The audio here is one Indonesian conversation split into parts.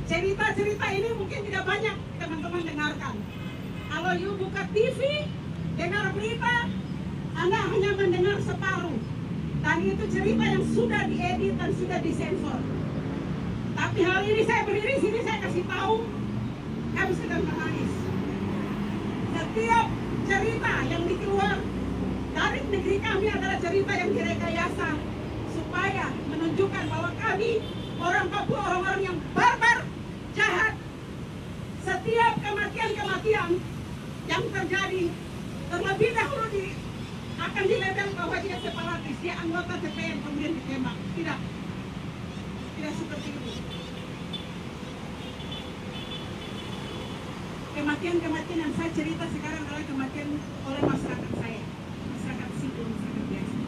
Cerita-cerita ini mungkin tidak banyak teman-teman dengarkan. Kalau you buka TV, dengar berita, Anda hanya mendengar separuh. Dan itu cerita yang sudah diedit dan sudah disensor. Tapi hari ini saya berdiri sini, saya kasih tahu, kami sedang menangis. Setiap cerita yang dikeluar dari negeri kami adalah cerita yang direkayasa supaya menunjukkan bahwa kami orang Papua, orang-orang yang barbar, jahat. Setiap kematian-kematian yang terjadi terlebih dahulu akan dilabel bahwa dia separatis, dia anggota TPN kemudian ditembak. Tidak seperti itu. Kematian-kematian yang saya cerita sekarang adalah kematian oleh masyarakat saya, masyarakat sipil, masyarakat biasa.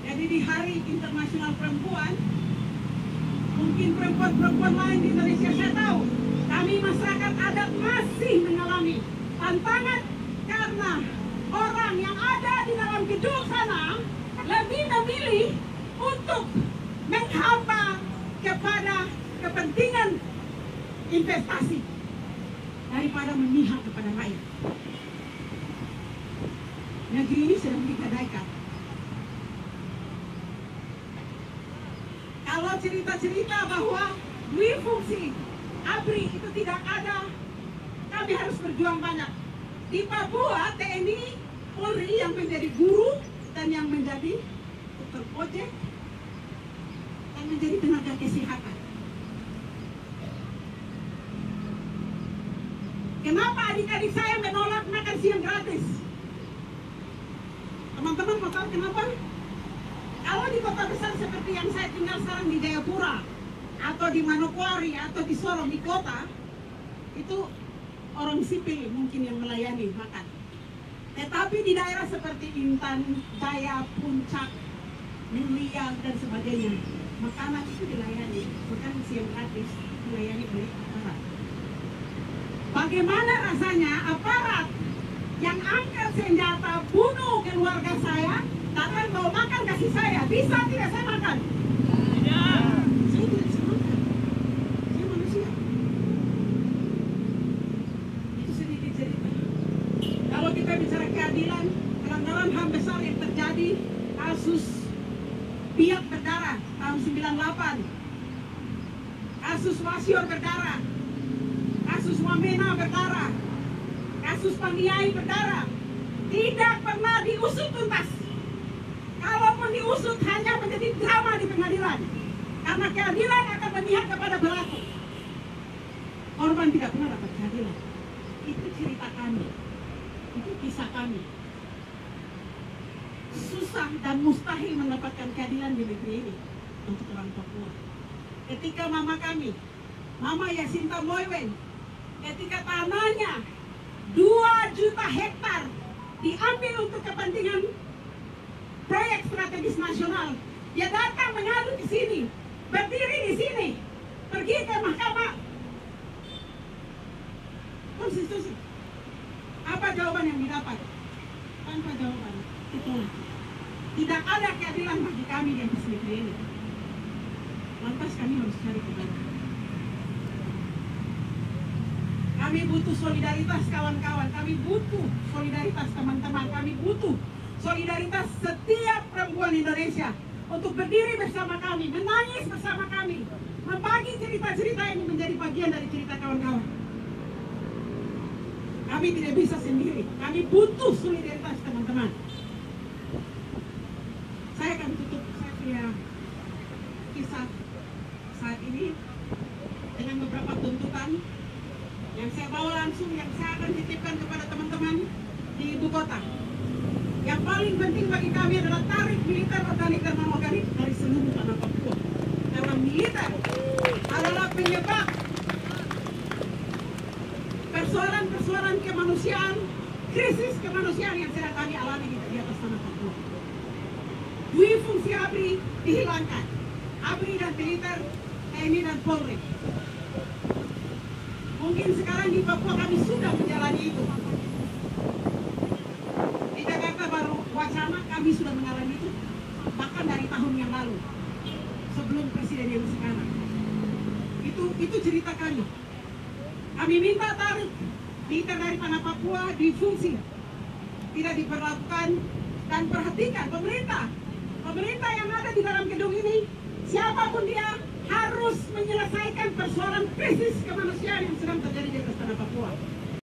Jadi di Hari Internasional Perempuan, mungkin perempuan-perempuan lain di Indonesia, saya tahu, kami masyarakat adat masih mengalami tantangan karena orang yang ada di dalam gedung sana lebih memilih untuk menghamba kepada kepentingan investasi daripada memihak kepada rakyat. Negeri ini sedang digadaikan. Kalau cerita-cerita bahwa dui fungsi ABRI itu tidak ada, kami harus berjuang banyak. Di Papua, TNI, Polri yang menjadi guru dan yang menjadi dokter ojek dan menjadi tenaga kesehatan. Kenapa adik-adik saya menolak makan siang gratis? Teman-teman mau tahu kenapa? Kalau di kota besar seperti yang saya tinggal sekarang di Jayapura, atau di Manokwari, atau di Sorong, di kota, itu orang sipil mungkin yang melayani makan. Tetapi di daerah seperti Intan, Jaya, Puncak, Mulia, dan sebagainya, makanan itu dilayani, bukan siang gratis, dilayani oleh aparat. Bagaimana rasanya aparat yang angkat senjata bunuh keluarga saya, datang mau makan kasih saya, bisa tidak saya makan? Tidak. Saya tidak bisa makan. Saya manusia. Itu sedikit cerita. Kalau kita bicara keadilan, pelanggaran HAM besar yang terjadi, kasus Biak berdarah tahun 98, kasus Wasior berdarah, kasus Wamena berdarah, kasus Paniai berdarah, tidak pernah diusut tuntas. Kalaupun diusut hanya menjadi drama di pengadilan, karena keadilan akan memihak kepada pelaku. Korban tidak pernah dapat keadilan. Itu cerita kami, itu kisah kami. Susah dan mustahil mendapatkan keadilan di negeri ini untuk orang Papua. Ketika mama kami, Mama Yasinta Moiwen, ketika tanahnya 2 juta hektar diambil untuk kepentingan proyek strategis nasional, dia datang mengadu ke sini, berdiri di sini, pergi ke Mahkamah Konstitusi. Apa jawaban yang didapat? Tanpa jawaban. Itulah. Tidak ada keadilan bagi kami di atas negeri ini. Lantas kami harus cari kemana? Kami butuh solidaritas kawan-kawan, kami butuh solidaritas teman-teman, kami butuh solidaritas setiap perempuan Indonesia untuk berdiri bersama kami, menangis bersama kami, membagi cerita-cerita ini menjadi bagian dari cerita kawan-kawan. Kami tidak bisa sendiri, kami butuh solidaritas teman-teman. Saya akan tutup, saya punya kisah saat ini dengan beberapa tuntutan yang saya bawa langsung, yang saya akan titipkan kepada teman-teman di ibu kota. Yang paling penting bagi kami adalah tarik militer organik dan non-organik dari seluruh tanah Papua. Karena militer adalah penyebab persoalan-persoalan kemanusiaan, krisis kemanusiaan yang sedang kami alami di atas tanah Papua. Dui fungsi ABRI dihilangkan. ABRI dan militer, TNI dan Polri. Mungkin sekarang di Papua kami sudah menjalani itu. Di Jakarta baru wacana, kami sudah mengalami itu. Bahkan dari tahun yang lalu, sebelum presiden yang sekarang. Itu cerita kami. Kami minta tarik militer dari Tanah Papua difungsi, tidak diperlakukan, dan perhatikan pemerintah yang ada di dalam gedung ini, siapapun dia harus menyelesaikan persoalan krisis kemanusiaan yang sedang terjadi di atas Tanah Papua.